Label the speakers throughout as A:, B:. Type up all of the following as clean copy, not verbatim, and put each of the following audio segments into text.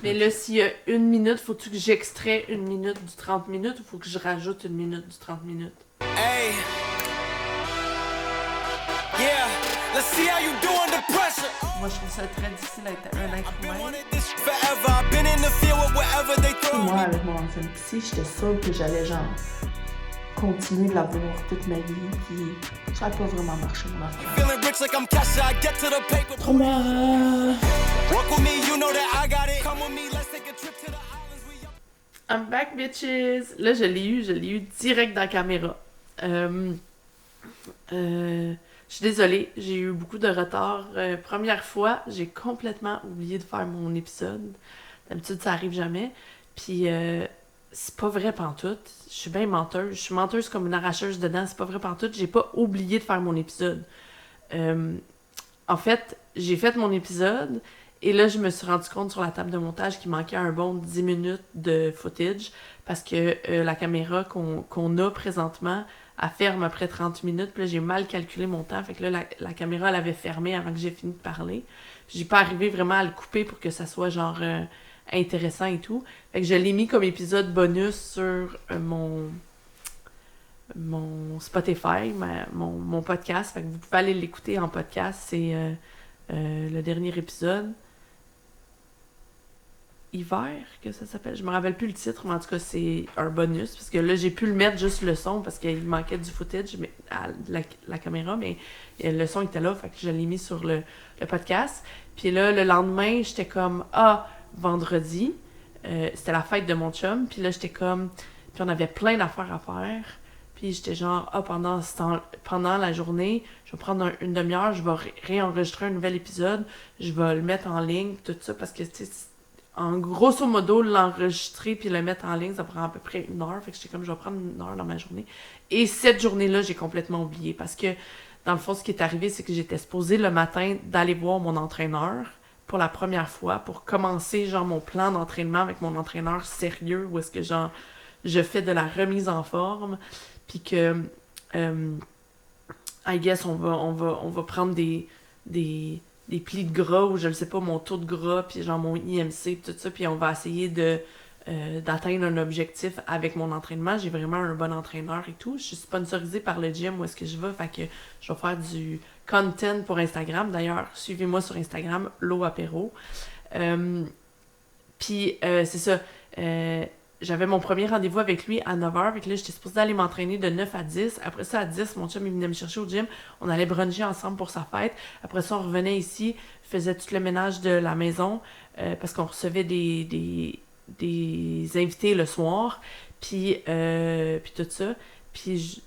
A: Mais là, s'il y a 1 minute, faut-tu que j'extrais 1 minute du 30 minutes ou faut que je rajoute 1 minute du 30 minutes?
B: Hey. Yeah. Let's see how you do under pressure.
A: Moi, je trouve ça très difficile d'être un être
B: Been
A: humain.
B: wanting this forever. I've been in the field with whatever they throw.
C: Moi, avec mon ancienne psy, j'étais sûre que j'allais genre continuer de la voir toute ma vie, puis ça n'a pas vraiment marché mon affaire.
B: Feeling rich like I'm Kesha. I get to the paper.
A: Trauma!
B: Walk with me, you know that I got it. Come with me, let's take a trip to the islands. We
A: I'm back, bitches! Là, je l'ai eu direct dans la caméra. Je suis désolée, j'ai eu beaucoup de retard. Première fois, j'ai complètement oublié de faire mon épisode. D'habitude, ça arrive jamais. Puis, c'est pas vrai pantoute. Je suis bien menteuse. Je suis menteuse comme une arracheuse dedans. C'est pas vrai pantoute. J'ai pas oublié de faire mon épisode. En fait, j'ai fait mon épisode et là, je me suis rendu compte sur la table de montage qu'il manquait un bon 10 minutes de footage parce que la caméra qu'on a présentement, elle ferme après 30 minutes. Puis là, j'ai mal calculé mon temps. Fait que là, la caméra, elle avait fermé avant que j'ai fini de parler. Puis j'ai pas arrivé vraiment à le couper pour que ça soit genre intéressant et tout. Fait que je l'ai mis comme épisode bonus sur mon Spotify, mon podcast. Fait que vous pouvez aller l'écouter en podcast. C'est le dernier épisode. Hiver, que ça s'appelle. Je me rappelle plus le titre, mais en tout cas, c'est un bonus. Parce que là, j'ai pu le mettre juste le son parce qu'il manquait du footage la caméra, mais le son était là. Fait que je l'ai mis sur le podcast. Puis là, le lendemain, j'étais comme, vendredi. C'était la fête de mon chum. Puis là, j'étais comme... Puis on avait plein d'affaires à faire. Puis j'étais genre, pendant la journée, je vais prendre une demi-heure, je vais réenregistrer un nouvel épisode, je vais le mettre en ligne, tout ça, parce que, tu sais, en grosso modo, l'enregistrer puis le mettre en ligne, ça prend à peu près 1 heure. Fait que j'étais comme, je vais prendre 1 heure dans ma journée. Et cette journée-là, j'ai complètement oublié. Parce que, dans le fond, ce qui est arrivé, c'est que j'étais supposée le matin d'aller voir mon entraîneur pour la première fois, pour commencer, genre, mon plan d'entraînement avec mon entraîneur sérieux, où est-ce que, genre, je fais de la remise en forme, puis que, I guess, on va prendre des plis de gras, ou je ne sais pas, mon taux de gras, puis genre mon IMC, tout ça, puis on va essayer d'atteindre un objectif avec mon entraînement. J'ai vraiment un bon entraîneur et tout. Je suis sponsorisée par le gym où est-ce que je vais, fait que je vais faire du content pour Instagram. D'ailleurs, suivez-moi sur Instagram, Lo Apéro. Puis, c'est ça, j'avais mon premier rendez-vous avec lui à 9h, fait que là, j'étais supposée aller m'entraîner de 9 à 10. Après ça, à 10, mon chum, il venait me chercher au gym. On allait bruncher ensemble pour sa fête. Après ça, on revenait ici, faisait tout le ménage de la maison, parce qu'on recevait des invités le soir, puis tout ça. Puis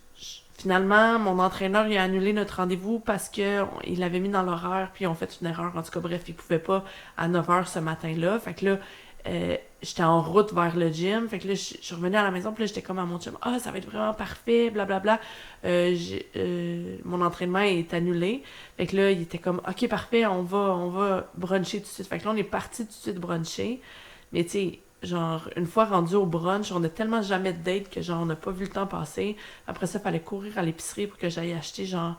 A: finalement, mon entraîneur, il a annulé notre rendez-vous parce que il l'avait mis dans l'horaire, puis on fait une erreur. En tout cas, bref, il pouvait pas à 9h ce matin-là. Fait que là, j'étais en route vers le gym, fait que là, je suis revenue à la maison, puis là, j'étais comme à mon chum, ça va être vraiment parfait, blablabla. Mon entraînement est annulé. Fait que là, il était comme, ok, parfait, on va bruncher tout de suite. Fait que là, on est parti tout de suite bruncher. Mais tu sais, genre, une fois rendu au brunch, on a tellement jamais de date que genre, on n'a pas vu le temps passer. Après ça, il fallait courir à l'épicerie pour que j'aille acheter, genre,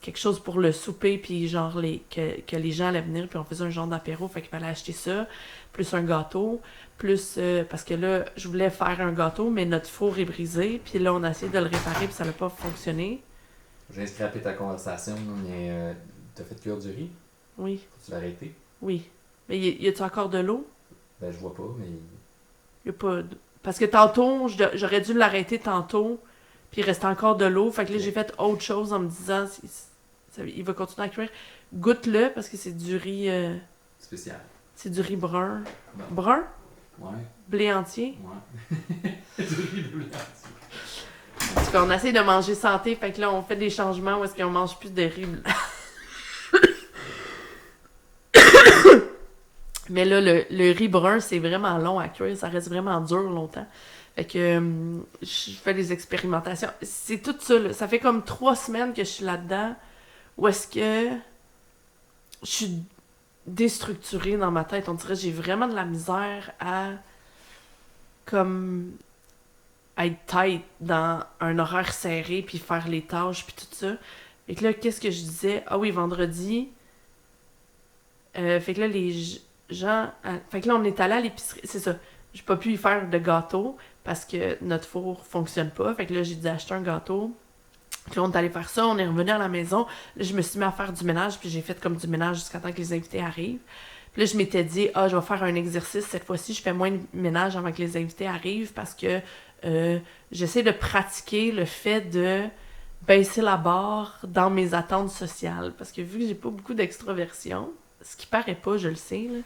A: quelque chose pour le souper, puis genre que les gens allaient venir, puis on faisait un genre d'apéro, fait qu'il fallait acheter ça, plus un gâteau, plus parce que là, je voulais faire un gâteau, mais notre four est brisé, puis là, on a essayé de le réparer, puis ça n'a pas fonctionné.
D: J'ai scrappé ta conversation, mais t'as fait cuire du riz?
A: Oui.
D: Tu l'as arrêté?
A: Oui. Mais y a-tu encore de l'eau?
D: Ben, je vois pas, mais...
A: Y a pas de... Parce que tantôt, j'aurais dû l'arrêter tantôt, puis il restait encore de l'eau, fait que là, j'ai fait autre chose en me disant... il va continuer à cuire. Goûte-le, parce que c'est du riz...
D: spécial.
A: C'est du riz brun.
D: Bon.
A: Brun?
D: Ouais.
A: Blé entier?
D: Ouais. Du riz blé entier.
A: En tout cas, on essaie de manger santé, fait que là, on fait des changements où est-ce qu'on mange plus de riz blanc. Mais là, le riz brun, c'est vraiment long à cuire. Ça reste vraiment dur longtemps. Fait que je fais des expérimentations. C'est tout ça, là. Ça fait comme 3 semaines que je suis là-dedans. Où est-ce que je suis déstructurée dans ma tête. On dirait que j'ai vraiment de la misère à comme être tight dans un horaire serré puis faire les tâches puis tout ça. Fait que là, qu'est-ce que je disais? Ah oui, vendredi. Fait que là, Jean... Fait que là, on est allé à l'épicerie. C'est ça. J'ai pas pu y faire de gâteau parce que notre four fonctionne pas. Fait que là, j'ai dû acheter un gâteau. Puis là, on est allé faire ça. On est revenu à la maison. Là, je me suis mis à faire du ménage. Puis j'ai fait comme du ménage jusqu'à temps que les invités arrivent. Puis là, je m'étais dit, je vais faire un exercice. Cette fois-ci, je fais moins de ménage avant que les invités arrivent parce que j'essaie de pratiquer le fait de baisser la barre dans mes attentes sociales. Parce que vu que j'ai pas beaucoup d'extroversion, ce qui paraît pas, je le sais, là,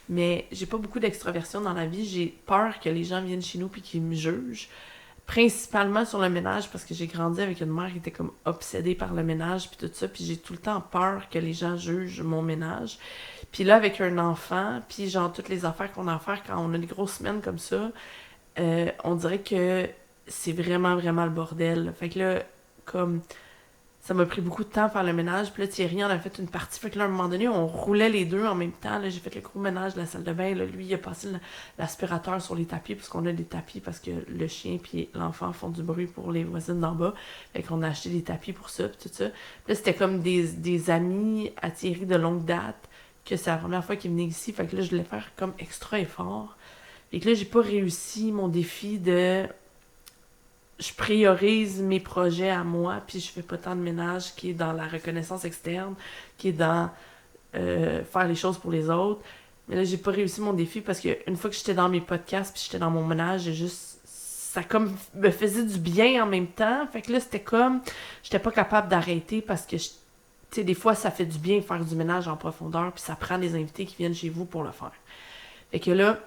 A: mais j'ai pas beaucoup d'extroversion dans la vie. J'ai peur que les gens viennent chez nous puis qu'ils me jugent. Principalement sur le ménage, parce que j'ai grandi avec une mère qui était comme obsédée par le ménage puis tout ça, puis j'ai tout le temps peur que les gens jugent mon ménage. Puis là, avec un enfant, puis genre toutes les affaires qu'on a à faire quand on a des grosses semaines comme ça, on dirait que c'est vraiment, vraiment le bordel. Fait que là, comme... Ça m'a pris beaucoup de temps à faire le ménage. Puis là, Thierry en a fait une partie. Fait que là, à un moment donné, on roulait les deux en même temps. Là, j'ai fait le gros ménage de la salle de bain. Là, lui, il a passé l'aspirateur sur les tapis, parce qu'on a des tapis, parce que le chien puis l'enfant font du bruit pour les voisines d'en bas. Fait qu'on a acheté des tapis pour ça, puis tout ça. Puis là, c'était comme des amis à Thierry de longue date, que c'est la première fois qu'ils venaient ici. Fait que là, je voulais faire comme extra effort. Fait que là, j'ai pas réussi mon défi de... Je priorise mes projets à moi, puis je fais pas tant de ménage qui est dans la reconnaissance externe, qui est dans faire les choses pour les autres. Mais là, j'ai pas réussi mon défi parce que une fois que j'étais dans mes podcasts, puis j'étais dans mon ménage, ça comme me faisait du bien en même temps. Fait que là, c'était comme... J'étais pas capable d'arrêter parce que, tu sais, des fois, ça fait du bien faire du ménage en profondeur, puis ça prend des invités qui viennent chez vous pour le faire. Fait que là...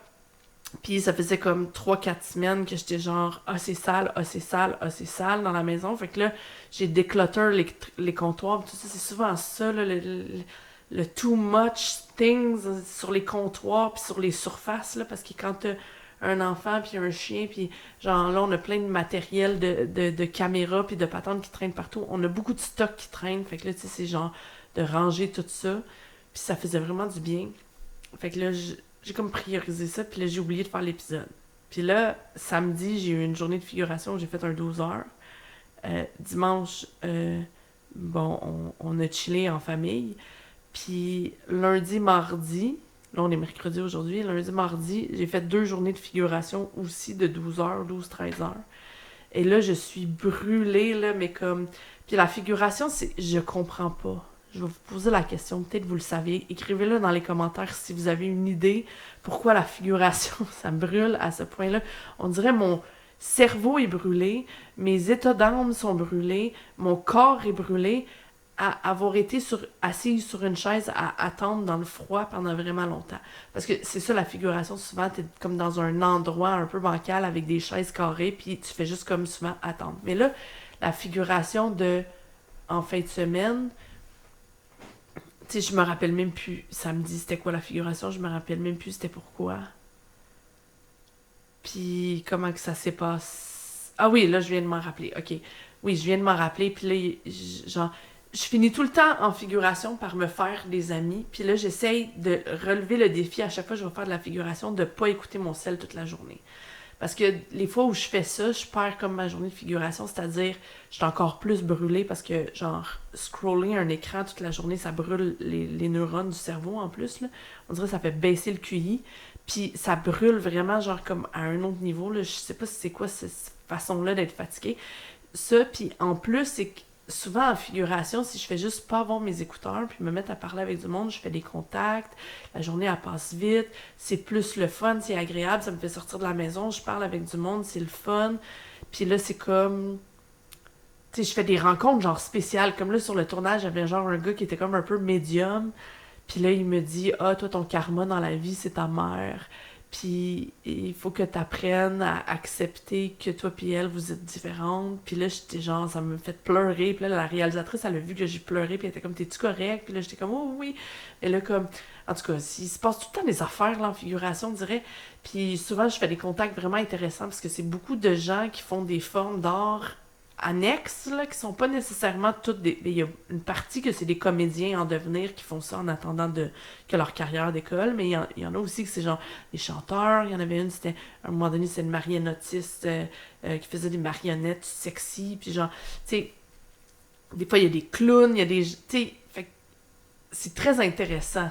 A: Puis ça faisait comme 3-4 semaines que j'étais genre c'est sale, c'est sale, c'est sale dans la maison. Fait que là, j'ai déclutter les comptoirs. Tout ça, c'est souvent ça, là, le too much things sur les comptoirs puis sur les surfaces. Là, parce que quand t'as un enfant puis un chien, puis genre là, on a plein de matériel de caméras puis de patentes qui traînent partout. On a beaucoup de stock qui traîne. Fait que là, tu sais, c'est genre de ranger tout ça. Puis ça faisait vraiment du bien. Fait que là, j'ai comme priorisé ça, puis là, j'ai oublié de faire l'épisode. Puis là, samedi, j'ai eu une journée de figuration où j'ai fait un 12 heures. Dimanche, on a chillé en famille. Puis lundi, mardi, là, on est mercredi aujourd'hui, lundi, mardi, j'ai fait 2 journées de figuration aussi de 12 heures, 12-13 heures. Et là, je suis brûlée, là, mais comme... Puis la figuration, c'est... Je comprends pas. Je vais vous poser la question, peut-être vous le savez. Écrivez-le dans les commentaires si vous avez une idée pourquoi la figuration, ça me brûle à ce point-là. On dirait mon cerveau est brûlé, mes états d'âme sont brûlés, mon corps est brûlé à avoir été assise sur une chaise à attendre dans le froid pendant vraiment longtemps. Parce que c'est ça la figuration, souvent t'es comme dans un endroit un peu bancal avec des chaises carrées, puis tu fais juste comme souvent attendre. Mais là, la figuration en fin de semaine... Tu sais, je me rappelle même plus samedi c'était quoi la figuration, je me rappelle même plus c'était pourquoi. Puis comment que ça s'est passé. Ah oui, là je viens de m'en rappeler. OK. Oui, je viens de m'en rappeler, puis là je finis tout le temps en figuration par me faire des amis, puis là j'essaye de relever le défi à chaque fois que je vais faire de la figuration de pas écouter mon cell toute la journée. Parce que les fois où je fais ça, je perds comme ma journée de figuration, c'est-à-dire, je suis encore plus brûlée parce que, genre, scroller un écran toute la journée, ça brûle les neurones du cerveau en plus, là. On dirait que ça fait baisser le QI, puis ça brûle vraiment, genre, comme à un autre niveau, là. Je sais pas si c'est quoi cette façon-là d'être fatiguée. Ça, puis en plus, c'est que souvent en figuration, si je fais juste pas avoir mes écouteurs puis me mettre à parler avec du monde, je fais des contacts, la journée elle passe vite, c'est plus le fun, c'est agréable, ça me fait sortir de la maison, je parle avec du monde, c'est le fun. Puis là, c'est comme... Tu sais, je fais des rencontres genre spéciales, comme là sur le tournage, j'avais genre un gars qui était comme un peu médium, puis là il me dit « Ah, toi ton karma dans la vie, c'est ta mère. » Puis il faut que t'apprennes à accepter que toi puis elle, vous êtes différentes. Puis là, j'étais genre, ça me fait pleurer. Puis là, la réalisatrice, elle a vu que j'ai pleuré. Puis elle était comme, t'es-tu correct? Puis là, j'étais comme, oh oui. Et là, comme, en tout cas, il se passe tout le temps des affaires là, en figuration, on dirait. Puis souvent, je fais des contacts vraiment intéressants parce que c'est beaucoup de gens qui font des formes d'art annexes, là, qui sont pas nécessairement toutes des... Il y a une partie que c'est des comédiens en devenir qui font ça en attendant que leur carrière décolle, mais il y en a aussi que c'est genre des chanteurs. Il y en avait une, c'était... À un moment donné, c'était une marionnettiste qui faisait des marionnettes sexy, puis genre... Tu sais, des fois, il y a des clowns, il y a des... Tu sais, fait c'est très intéressant.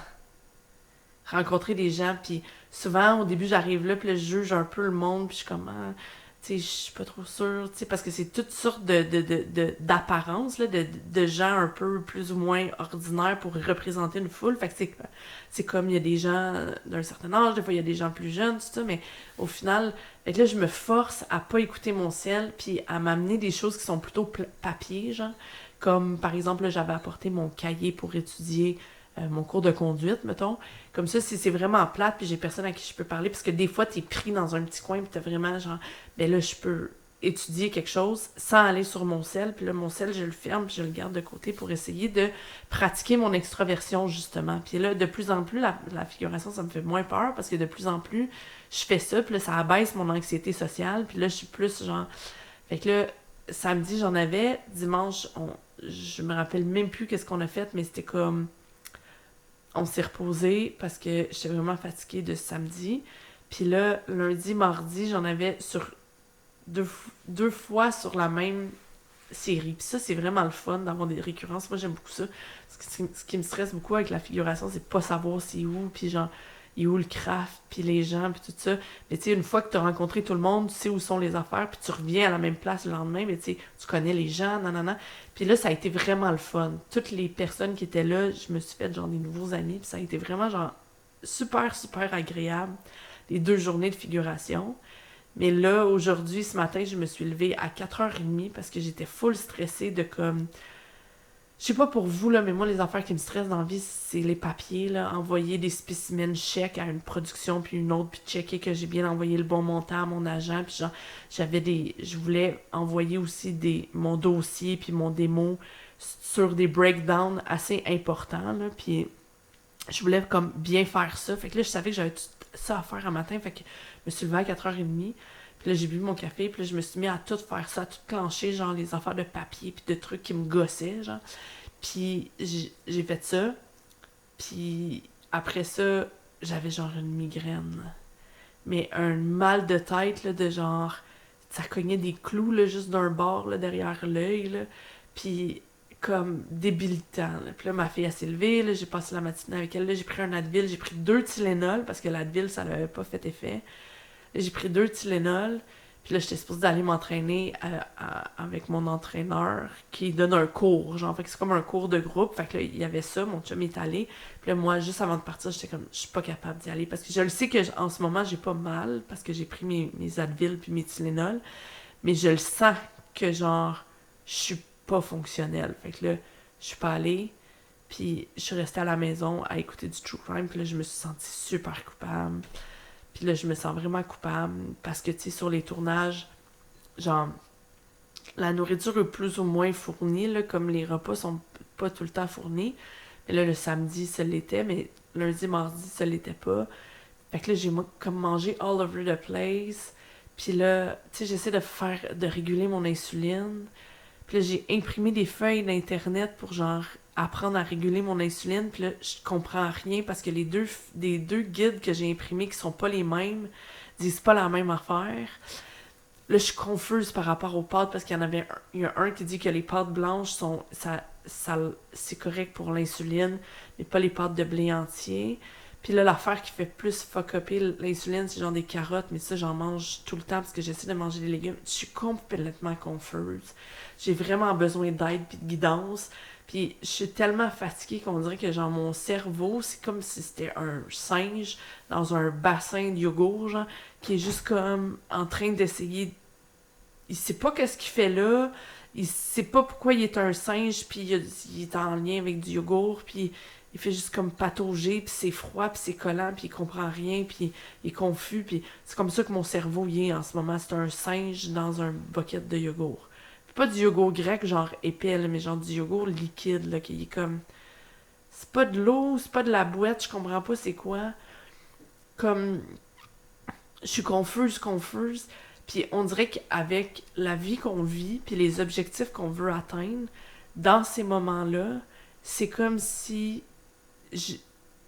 A: rencontrer des gens, puis souvent, au début, j'arrive là, puis là, je juge un peu le monde, puis je suis comme, tu sais, je suis pas trop sûre, tu sais, parce que c'est toutes sortes d'apparences, là, de gens un peu plus ou moins ordinaires pour représenter une foule, fait que c'est comme, il y a des gens d'un certain âge, des fois, il y a des gens plus jeunes, tout ça, mais au final, fait que là, je me force à pas écouter mon ciel, puis à m'amener des choses qui sont plutôt papier, genre, comme, par exemple, là, j'avais apporté mon cahier pour étudier mon cours de conduite, mettons. Comme ça, si c'est vraiment plate, puis j'ai personne à qui je peux parler, parce que des fois, t'es pris dans un petit coin, puis t'as vraiment genre, ben là, je peux étudier quelque chose sans aller sur mon sel, puis là, mon sel, je le ferme, puis je le garde de côté pour essayer de pratiquer mon extraversion, justement. Puis là, de plus en plus, la figuration, ça me fait moins peur, parce que de plus en plus, je fais ça, puis là, ça abaisse mon anxiété sociale, puis là, je suis plus genre... Fait que là, samedi, j'en avais, dimanche, je me rappelle même plus qu'est-ce qu'on a fait, mais c'était comme... On s'est reposé parce que j'étais vraiment fatiguée de samedi. Puis là, lundi, mardi, j'en avais sur deux fois sur la même série. Puis ça, c'est vraiment le fun d'avoir des récurrences. Moi, j'aime beaucoup ça. Ce qui me stresse beaucoup avec la figuration, c'est pas savoir c'est où, puis genre, il est où le craft, puis les gens, puis tout ça. Mais tu sais, une fois que tu as rencontré tout le monde, tu sais où sont les affaires, puis tu reviens à la même place le lendemain, mais tu sais, tu connais les gens, nanana. Puis là, ça a été vraiment le fun. Toutes les personnes qui étaient là, je me suis fait genre des nouveaux amis, puis ça a été vraiment genre super, super agréable, les 2 journées de figuration. Mais là, aujourd'hui, ce matin, je me suis levée à 4h30 parce que j'étais full stressée de comme... Je sais pas pour vous, là, mais moi, les affaires qui me stressent dans la vie, c'est les papiers, là. Envoyer des spécimens chèques à une production, puis une autre, puis checker que j'ai bien envoyé le bon montant à mon agent. Puis genre, je voulais envoyer aussi mon dossier, puis mon démo sur des breakdowns assez importants, là. Puis je voulais comme bien faire ça. Fait que là, je savais que j'avais tout ça à faire un matin. Fait que je me suis levée à 4h30. Puis là, j'ai bu mon café, puis là, je me suis mis à tout faire ça, à tout clencher, genre les affaires de papier, puis de trucs qui me gossaient, genre. Puis j'ai fait ça. Puis après ça, j'avais genre une migraine. Mais un mal de tête, là, de genre... Ça cognait des clous, là, juste d'un bord, là, derrière l'œil, là. Puis comme débilitant, là. Puis là, ma fille, elle s'est levée, là, j'ai passé la matinée avec elle, là, j'ai pris un Advil, j'ai pris 2 Tylenol, parce que l'Advil, ça n'avait pas fait effet. Là, j'ai pris 2 Tylenol, puis là, j'étais supposée d'aller m'entraîner avec mon entraîneur qui donne un cours, genre, fait que c'est comme un cours de groupe, fait que là, il y avait ça, mon chum est allé, puis là, moi, juste avant de partir, j'étais comme, je suis pas capable d'y aller, parce que je le sais que en ce moment, j'ai pas mal, parce que j'ai pris mes Advil puis mes Tylenol, mais je le sens que, genre, je suis pas fonctionnelle, fait que là, je suis pas allée, puis je suis restée à la maison à écouter du true crime, puis là, je me suis sentie super coupable. Puis là, je me sens vraiment coupable parce que, tu sais, sur les tournages, genre, la nourriture est plus ou moins fournie, là, comme les repas sont pas tout le temps fournis. Mais là, le samedi, ça l'était, mais lundi, mardi, ça l'était pas. Fait que là, j'ai comme mangé all over the place. Puis là, tu sais, j'essaie de réguler mon insuline. Puis là, j'ai imprimé des feuilles d'internet pour, genre, apprendre à réguler mon insuline, puis là, je comprends rien parce que les deux guides que j'ai imprimés qui sont pas les mêmes disent pas la même affaire. Là, je suis confuse par rapport aux pâtes parce qu'il y a un qui dit que les pâtes blanches sont c'est correct pour l'insuline, mais pas les pâtes de blé entier. Puis là, l'affaire qui fait plus fuck-upper l'insuline, c'est genre des carottes, mais ça, j'en mange tout le temps parce que j'essaie de manger des légumes. Je suis complètement confuse. J'ai vraiment besoin d'aide puis de guidance. Puis je suis tellement fatiguée qu'on dirait que genre mon cerveau, c'est comme si c'était un singe dans un bassin de yogourt, genre, qui est juste comme en train d'essayer. Il sait pas qu'est-ce qu'il fait là, il sait pas pourquoi il est un singe, puis il est en lien avec du yogourt, puis il fait juste comme patauger, puis c'est froid, puis c'est collant, puis il comprend rien, puis il est confus, puis c'est comme ça que mon cerveau y est en ce moment. C'est un singe dans un bucket de yogourt. Pas du yogourt grec, genre épais, là, mais genre du yogourt liquide, là, qui est comme... C'est pas de l'eau, c'est pas de la boîte, je comprends pas c'est quoi. Comme... Je suis confuse. Puis on dirait qu'avec la vie qu'on vit, puis les objectifs qu'on veut atteindre, dans ces moments-là, c'est comme si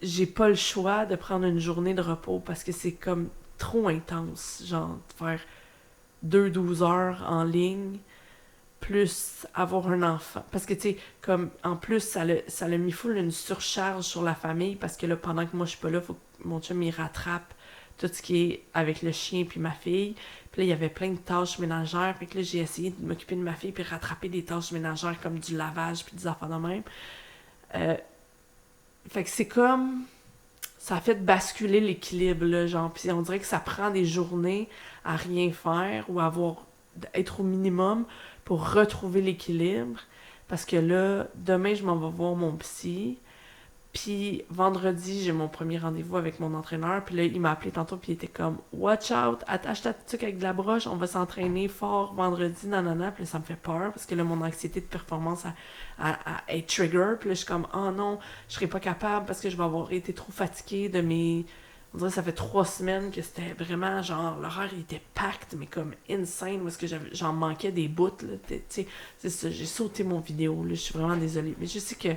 A: j'ai pas le choix de prendre une journée de repos, parce que c'est comme trop intense, genre, de faire 2 12 heures en ligne, plus avoir un enfant. Parce que, tu sais, comme, en plus, ça l'a mis full une surcharge sur la famille, parce que là, pendant que moi, je suis pas là, faut que mon chum, il rattrape tout ce qui est avec le chien puis ma fille. Puis là, il y avait plein de tâches ménagères. Fait que là, j'ai essayé de m'occuper de ma fille puis rattraper des tâches ménagères comme du lavage puis des affaires de même. Fait que c'est comme... Ça a fait basculer l'équilibre, là, genre. Puis on dirait que ça prend des journées à rien faire ou être au minimum pour retrouver l'équilibre. Parce que là, demain, je m'en vais voir mon psy. Puis vendredi, j'ai mon premier rendez-vous avec mon entraîneur. Puis là, il m'a appelé tantôt, puis il était comme « Watch out, attache ta tuque avec de la broche, on va s'entraîner fort vendredi, nanana. » Puis là, ça me fait peur, parce que là, mon anxiété de performance est trigger. Puis là, je suis comme « Oh non, je serai pas capable parce que je vais avoir été trop fatiguée de mes... » On dirait que ça fait 3 semaines que c'était vraiment, genre, l'horaire, il était packed, mais comme insane, parce que j'en manquais des bouts, là. Tu sais, c'est ça, j'ai sauté mon vidéo, là, je suis vraiment désolée. Mais je sais que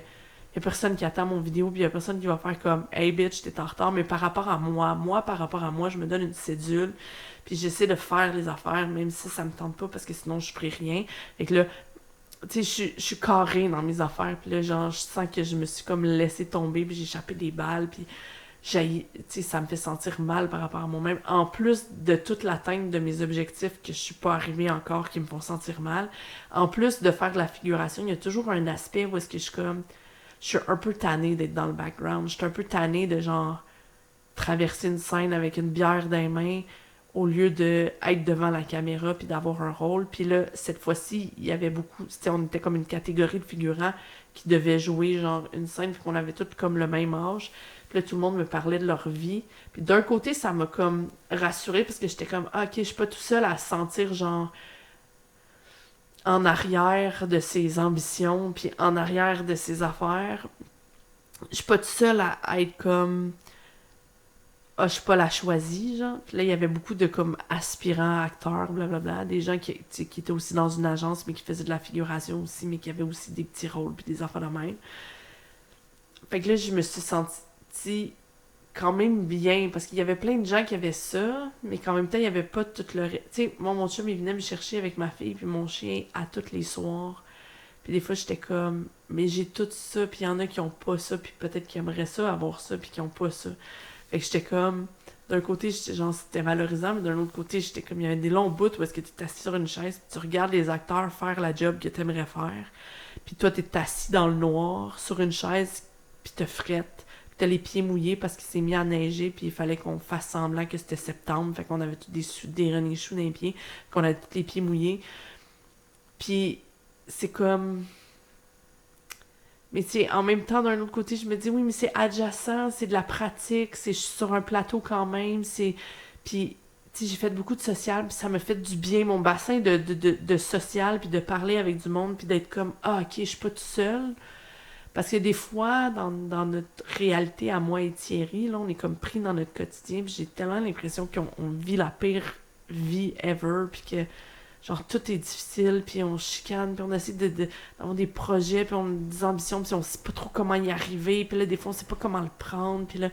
A: y a personne qui attend mon vidéo, puis y a personne qui va faire comme « Hey bitch, t'es en retard », mais par rapport à moi, par rapport à moi, je me donne une cédule, puis j'essaie de faire les affaires, même si ça me tente pas, parce que sinon je ferai rien. Fait que là, tu sais, je suis carrée dans mes affaires, puis là, genre, je sens que je me suis comme laissé tomber, puis j'ai échappé des balles, puis tu sais, ça me fait sentir mal par rapport à moi-même. En plus de toute l'atteinte de mes objectifs que je suis pas arrivée encore, qui me font sentir mal, en plus de faire de la figuration, il y a toujours un aspect où est-ce que je suis comme... Je suis un peu tannée d'être dans le background. Je suis un peu tannée de, genre, traverser une scène avec une bière dans les mains au lieu d'être devant la caméra puis d'avoir un rôle. Puis là, cette fois-ci, il y avait beaucoup... On était comme une catégorie de figurants qui devaient jouer, genre, une scène, puis qu'on avait tous comme le même âge. Puis là, tout le monde me parlait de leur vie. Puis d'un côté, ça m'a comme rassurée parce que j'étais comme, ah, ok, je suis pas tout seul à sentir, genre... en arrière de ses ambitions, puis en arrière de ses affaires. Je suis pas toute seule à être comme... Ah, je suis pas la choisie, genre. Puis là, il y avait beaucoup de, comme, aspirants acteurs, blablabla, des gens qui étaient aussi dans une agence, mais qui faisaient de la figuration aussi, mais qui avaient aussi des petits rôles, puis des affaires de même. Fait que là, je me suis sentie quand même bien, parce qu'il y avait plein de gens qui avaient ça, mais qu'en même temps, il n'y avait pas tout le... Tu sais, moi, mon chum, il venait me chercher avec ma fille puis mon chien à tous les soirs. Puis des fois, j'étais comme, mais j'ai tout ça, puis il y en a qui ont pas ça, puis peut-être qui aimeraient ça, avoir ça, puis qui ont pas ça. Fait que j'étais comme... D'un côté, j'étais genre, c'était valorisant, mais d'un autre côté, j'étais comme, il y avait des longs bouts où est-ce que tu es assis sur une chaise, puis tu regardes les acteurs faire la job que tu aimerais faire. Puis toi, tu es assis dans le noir, sur une chaise, puis te frettes. T'as les pieds mouillés parce qu'il s'est mis à neiger, puis il fallait qu'on fasse semblant que c'était septembre, fait qu'on avait tous des René Chou dans les pieds, qu'on avait tous les pieds mouillés. Puis c'est comme... Mais tu sais, en même temps, d'un autre côté, je me dis, oui, mais c'est adjacent, c'est de la pratique, je suis sur un plateau quand même, c'est... Puis, tu sais, j'ai fait beaucoup de social, puis ça m'a fait du bien, mon bassin de social, puis de parler avec du monde, puis d'être comme, ah, ok, je suis pas tout seul. Parce que des fois, dans notre réalité à moi et Thierry, là, on est comme pris dans notre quotidien, puis j'ai tellement l'impression qu'on vit la pire vie ever, puis que, genre, tout est difficile, puis on chicane, puis on essaie d'avoir des projets, puis on a des ambitions, puis on sait pas trop comment y arriver, puis là, des fois, on sait pas comment le prendre, puis là,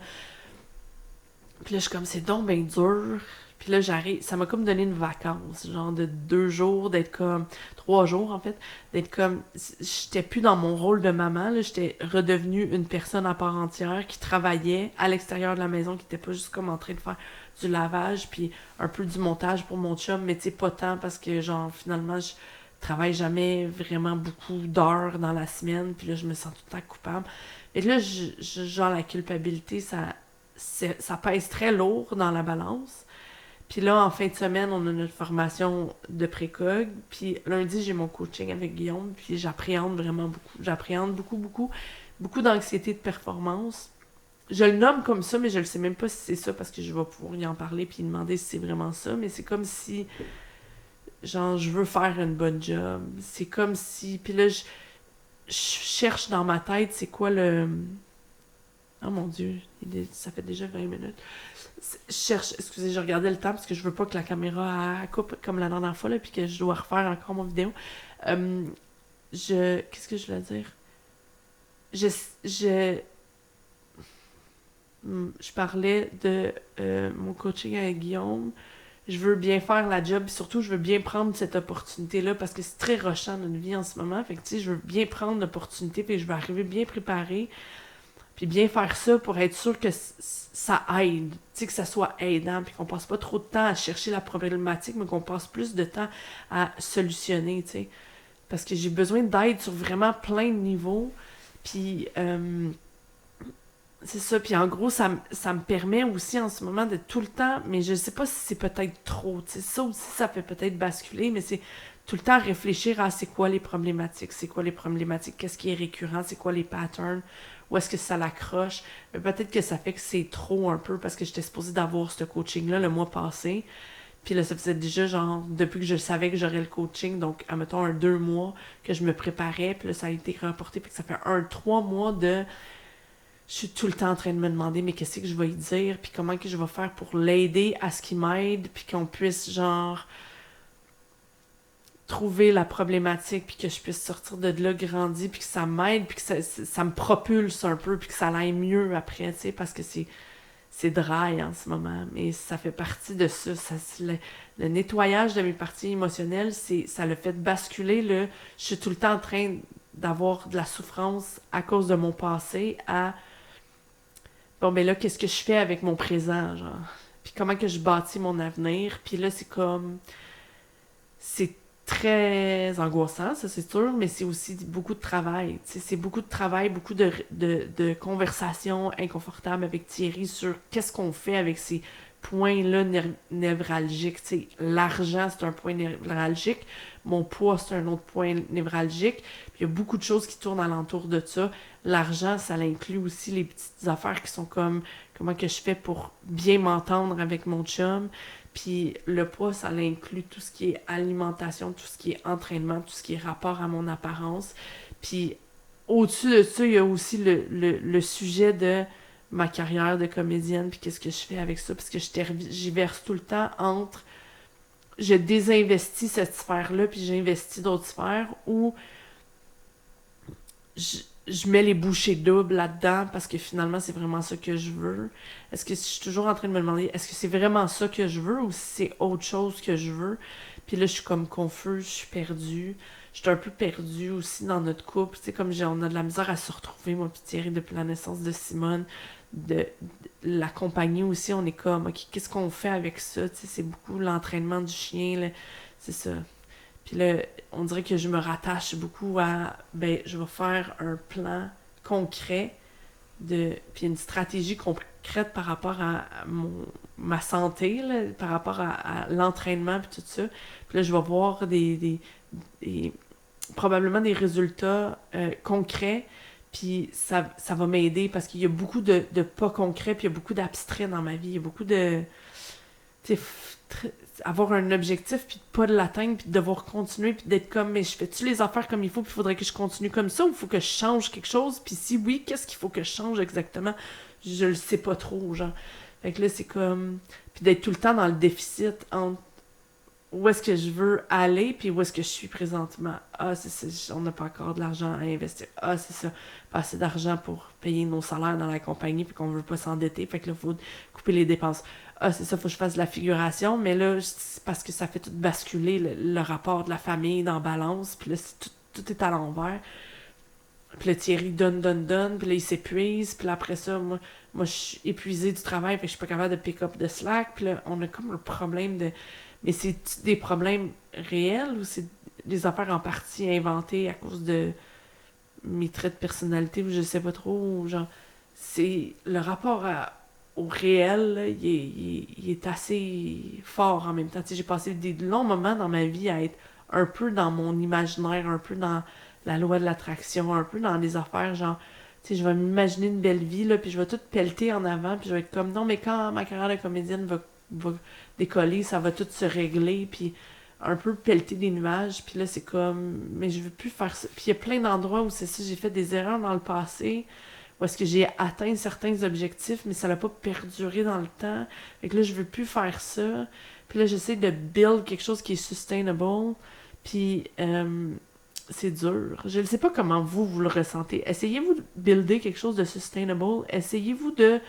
A: je suis comme, c'est donc ben dur. Puis là, j'arrive, ça m'a comme donné une vacance, genre de 2 jours, d'être comme, 3 jours en fait, d'être comme, j'étais plus dans mon rôle de maman, là, j'étais redevenue une personne à part entière qui travaillait à l'extérieur de la maison, qui était pas juste comme en train de faire du lavage, puis un peu du montage pour mon chum, mais tu sais, pas tant parce que genre, finalement, je travaille jamais vraiment beaucoup d'heures dans la semaine, puis là, je me sens tout le temps coupable. Et là, genre, la culpabilité, ça pèse très lourd dans la balance. Puis là, en fin de semaine, on a notre formation de précog. Puis lundi, j'ai mon coaching avec Guillaume. Puis j'appréhende vraiment beaucoup. J'appréhende beaucoup d'anxiété de performance. Je le nomme comme ça, mais je ne sais même pas si c'est ça parce que je vais pouvoir y en parler puis demander si c'est vraiment ça. Mais c'est comme si, genre, je veux faire une bonne job. C'est comme si... Puis là, je cherche dans ma tête, c'est quoi le... Oh mon Dieu, ça fait déjà 20 minutes. Je cherche, excusez, je regardais le temps parce que je veux pas que la caméra coupe comme la dernière fois, là, puis que je dois refaire encore mon vidéo. Qu'est-ce que je voulais dire? Je parlais de mon coaching avec Guillaume. je veux bien faire la job, puis surtout, je veux bien prendre cette opportunité-là, parce que c'est très rushant notre vie en ce moment. Fait que, tu sais, je veux bien prendre l'opportunité, puis je veux arriver bien préparée, puis bien faire ça pour être sûr que ça aide, tu sais, que ça soit aidant, puis qu'on passe pas trop de temps à chercher la problématique, mais qu'on passe plus de temps à solutionner, tu sais. Parce que j'ai besoin d'aide sur vraiment plein de niveaux, puis c'est ça, puis en gros, ça me permet aussi en ce moment de tout le temps, mais je sais pas si c'est peut-être trop, tu sais, ça aussi, ça fait peut-être basculer, mais c'est tout le temps réfléchir à c'est quoi les problématiques, qu'est-ce qui est récurrent, c'est quoi les patterns, où est-ce que ça l'accroche, mais peut-être que ça fait que c'est trop un peu, parce que j'étais supposée d'avoir ce coaching-là le mois passé, puis là, ça faisait déjà genre, depuis que je savais que j'aurais le coaching, donc, admettons, 2 mois que je me préparais, puis là, ça a été reporté, puis que ça fait 3 mois de... Je suis tout le temps en train de me demander, mais qu'est-ce que je vais lui dire, puis comment que je vais faire pour l'aider à ce qu'il m'aide, puis qu'on puisse, genre, trouver la problématique, puis que je puisse sortir de là grandi, puis que ça m'aide, puis que ça me propulse un peu, puis que ça aille mieux après, tu sais, parce que c'est dry en ce moment, mais ça fait partie de ça. Le nettoyage de mes parties émotionnelles, ça le fait basculer, là. Je suis tout le temps en train d'avoir de la souffrance à cause de mon passé à... Bon, ben là, qu'est-ce que je fais avec mon présent, genre? Puis comment que je bâtis mon avenir? Puis là, c'est comme... C'est très angoissant, ça, c'est sûr, mais c'est aussi beaucoup de travail. Tu sais, c'est beaucoup de travail, beaucoup de conversations inconfortables avec Thierry sur qu'est-ce qu'on fait avec ces points-là névralgiques. Tu sais, l'argent, c'est un point névralgique. Mon poids, c'est un autre point névralgique. Puis il y a beaucoup de choses qui tournent alentour de ça. L'argent, ça inclut aussi les petites affaires qui sont comme comment que je fais pour bien m'entendre avec mon chum. Puis le poids, ça inclut tout ce qui est alimentation, tout ce qui est entraînement, tout ce qui est rapport à mon apparence. Puis au-dessus de ça, il y a aussi le sujet de ma carrière de comédienne, puis qu'est-ce que je fais avec ça, parce que j'y verse tout le temps entre... Je désinvestis cette sphère-là, puis j'investis d'autres sphères, où je mets les bouchées doubles là-dedans, parce que finalement, c'est vraiment ça que je veux. Est-ce que je suis toujours en train de me demander, est-ce que c'est vraiment ça que je veux, ou si c'est autre chose que je veux? Puis là, je suis comme confuse, je suis perdue. Je suis un peu perdue aussi dans notre couple. Tu sais, comme on a de la misère à se retrouver, moi puis Thierry, depuis la naissance de Simone. De l'accompagner aussi, on est comme, OK, qu'est-ce qu'on fait avec ça? Tu sais, c'est beaucoup l'entraînement du chien, là. C'est ça. Puis là, on dirait que je me rattache beaucoup à, ben, je vais faire un plan concret, puis une stratégie concrète par rapport à ma santé, là, par rapport à l'entraînement, puis tout ça. Puis là, je vais voir probablement des résultats concrets, puis ça va m'aider parce qu'il y a beaucoup de pas concrets, puis il y a beaucoup d'abstraits dans ma vie. Il y a beaucoup de... Tu sais, avoir un objectif, puis de pas de l'atteindre, puis de devoir continuer, puis d'être comme, mais je fais-tu les affaires comme il faut, puis il faudrait que je continue comme ça, ou il faut que je change quelque chose, puis si oui, qu'est-ce qu'il faut que je change exactement? Je le sais pas trop, genre. Fait que là, c'est comme... Puis d'être tout le temps dans le déficit entre où est-ce que je veux aller, puis où est-ce que je suis présentement. Ah, c'est ça, on n'a pas encore de l'argent à investir. Ah, c'est ça, pas assez d'argent pour payer nos salaires dans la compagnie, puis qu'on veut pas s'endetter, fait que là, il faut couper les dépenses. Ah, c'est ça, faut que je fasse de la figuration, mais là, c'est parce que ça fait tout basculer le rapport de la famille dans balance, puis là, tout est à l'envers. Puis là, Thierry donne, puis là, il s'épuise, puis là, après ça, moi, je suis épuisée du travail, fait que je suis pas capable de pick up de slack, puis là, on a comme un problème de... Mais c'est des problèmes réels ou c'est des affaires en partie inventées à cause de mes traits de personnalité ou je sais pas trop, ou genre... C'est... Le rapport au réel, là, il est assez fort en même temps. Tu sais, j'ai passé des longs moments dans ma vie à être un peu dans mon imaginaire, un peu dans la loi de l'attraction, un peu dans des affaires genre, tu sais, je vais m'imaginer une belle vie, là, puis je vais tout pelleter en avant, puis je vais être comme, non, mais quand ma carrière de comédienne va décoller, ça va tout se régler, puis un peu pelleter des nuages, puis là, c'est comme, mais je veux plus faire ça. Puis il y a plein d'endroits où c'est ça, j'ai fait des erreurs dans le passé, où est-ce que j'ai atteint certains objectifs, mais ça n'a pas perduré dans le temps. Fait que là, je veux plus faire ça. Puis là, j'essaie de build quelque chose qui est sustainable, puis c'est dur. Je ne sais pas comment vous le ressentez. Essayez-vous de builder quelque chose de sustainable. Essayez-vous de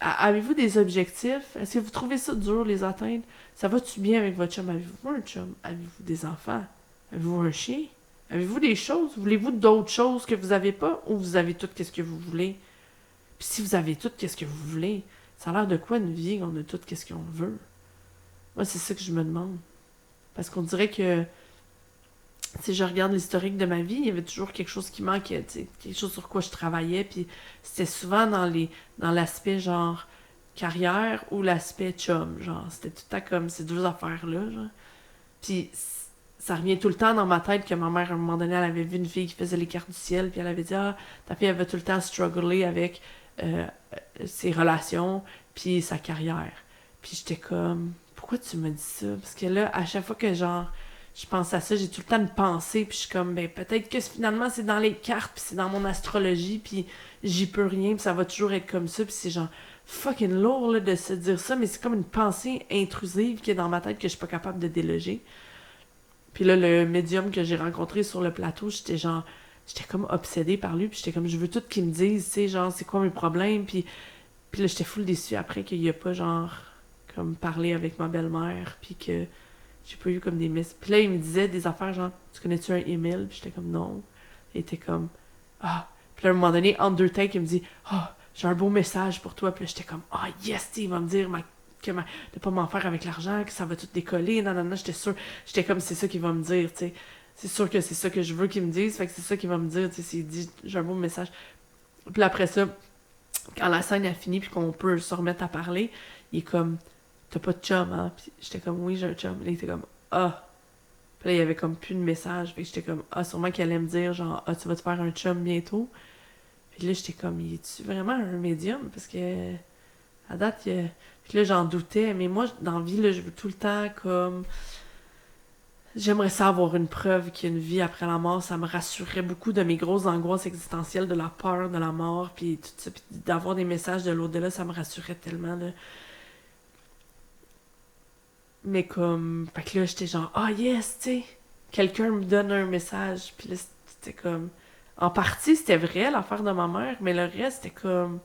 A: Avez-vous des objectifs? Est-ce que vous trouvez ça dur, les atteindre? Ça va-tu bien avec votre chum? Avez-vous un chum? Avez-vous des enfants? Avez-vous un chien? Avez-vous des choses? Voulez-vous d'autres choses que vous avez pas? Ou vous avez tout ce que vous voulez? Puis si vous avez tout ce que vous voulez, ça a l'air de quoi une vie qu'on a tout ce qu'on veut? Moi, c'est ça que je me demande. Parce qu'on dirait que si je regarde l'historique de ma vie, il y avait toujours quelque chose qui manquait, t'sais, quelque chose sur quoi je travaillais, puis c'était souvent dans l'aspect genre carrière ou l'aspect chum, genre c'était tout le temps comme ces deux affaires-là, genre. Puis ça revient tout le temps dans ma tête que ma mère, à un moment donné, elle avait vu une fille qui faisait les cartes du ciel, puis elle avait dit « Ah, ta fille, elle va tout le temps struggler avec ses relations, puis sa carrière. » Puis j'étais comme « Pourquoi tu me dis ça? » Parce que là, à chaque fois que genre je pense à ça, j'ai tout le temps de penser, puis je suis comme, ben peut-être que finalement c'est dans les cartes, puis c'est dans mon astrologie, puis j'y peux rien, puis ça va toujours être comme ça, puis c'est genre fucking lourd là, de se dire ça, mais c'est comme une pensée intrusive qui est dans ma tête que je suis pas capable de déloger. Puis là, le médium que j'ai rencontré sur le plateau, j'étais comme obsédée par lui, puis j'étais comme, je veux tout qu'il me dise, tu sais, genre, c'est quoi mes problèmes, puis là, j'étais full déçue après qu'il y a pas, genre, comme parlé avec ma belle-mère, puis que j'ai pas eu comme des messages. Puis là, il me disait des affaires genre, tu connais-tu un email? Puis j'étais comme non. Il était comme, ah. Puis là, à un moment donné, en deux takes, il me dit, ah, j'ai un beau message pour toi. Puis là, j'étais comme, ah, yes, il va me dire de pas m'en faire avec l'argent, que ça va tout décoller. Non, non, non, j'étais sûre. J'étais comme, c'est ça qu'il va me dire, tu sais. C'est sûr que c'est ça que je veux qu'il me dise. Fait que c'est ça qu'il va me dire, tu sais, s'il dit, j'ai un beau message. Puis là, après ça, quand la scène a fini, puis qu'on peut se remettre à parler, il est comme, t'as pas de chum, hein? Puis j'étais comme, oui, j'ai un chum. Là, il était comme, ah. Puis là, il y avait comme plus de message. Fait que j'étais comme, ah, sûrement qu'elle allait me dire, genre, ah, tu vas te faire un chum bientôt. Puis là, j'étais comme, es-tu vraiment un médium? Parce que, à date, Puis là, j'en doutais. Mais moi, dans la vie, là, je veux tout le temps, comme, j'aimerais ça avoir une preuve qu'il y a une vie après la mort. Ça me rassurerait beaucoup de mes grosses angoisses existentielles, de la peur de la mort, puis tout ça. Puis d'avoir des messages de l'au-delà, ça me rassurerait tellement, là. Mais comme, fait que là, j'étais genre, ah yes, tu sais, quelqu'un me donne un message. Puis là, c'était comme, en partie, c'était vrai, l'affaire de ma mère, mais le reste, c'était comme,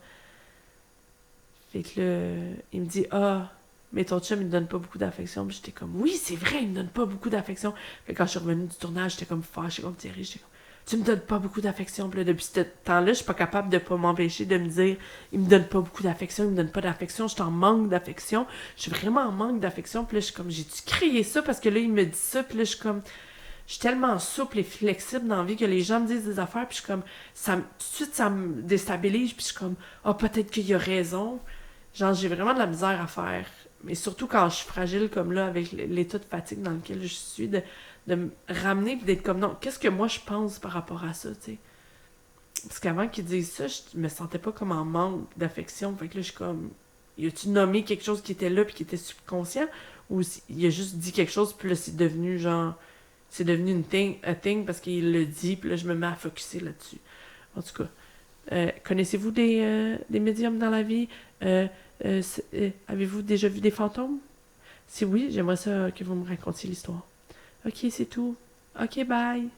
A: fait que là, il me dit, ah, mais ton chum, il me donne pas beaucoup d'affection. Puis j'étais comme, oui, c'est vrai, il me donne pas beaucoup d'affection. Fait que quand je suis revenue du tournage, j'étais comme fâchée comme Thierry, j'étais comme, tu me donnes pas beaucoup d'affection. Puis là, depuis ce temps-là, je suis pas capable de pas m'empêcher de me dire, il me donne pas beaucoup d'affection, il me donne pas d'affection, je suis en manque d'affection. Je suis vraiment en manque d'affection. Puis là, je suis comme, j'ai-tu créé ça? Parce que là, il me dit ça. Puis là, je suis comme, je suis tellement souple et flexible dans la vie que les gens me disent des affaires. Puis je suis comme, tout de suite, ça me déstabilise. Puis je suis comme, ah, peut-être qu'il a raison. Genre, j'ai vraiment de la misère à faire. Mais surtout quand je suis fragile comme là, avec l'état de fatigue dans lequel je suis, de me ramener et d'être comme non, qu'est-ce que moi je pense par rapport à ça, tu sais. Parce qu'avant qu'ils disent ça, je me sentais pas comme en manque d'affection. Fait que là, je suis comme, y a-tu nommé quelque chose qui était là puis qui était subconscient? Ou il a juste dit quelque chose puis là, c'est devenu genre, c'est devenu a thing parce qu'il le dit puis là, je me mets à focusser là-dessus. En tout cas, connaissez-vous des médiums dans la vie? Avez-vous déjà vu des fantômes? Si oui, j'aimerais ça que vous me racontiez l'histoire. Ok, c'est tout. Ok, bye.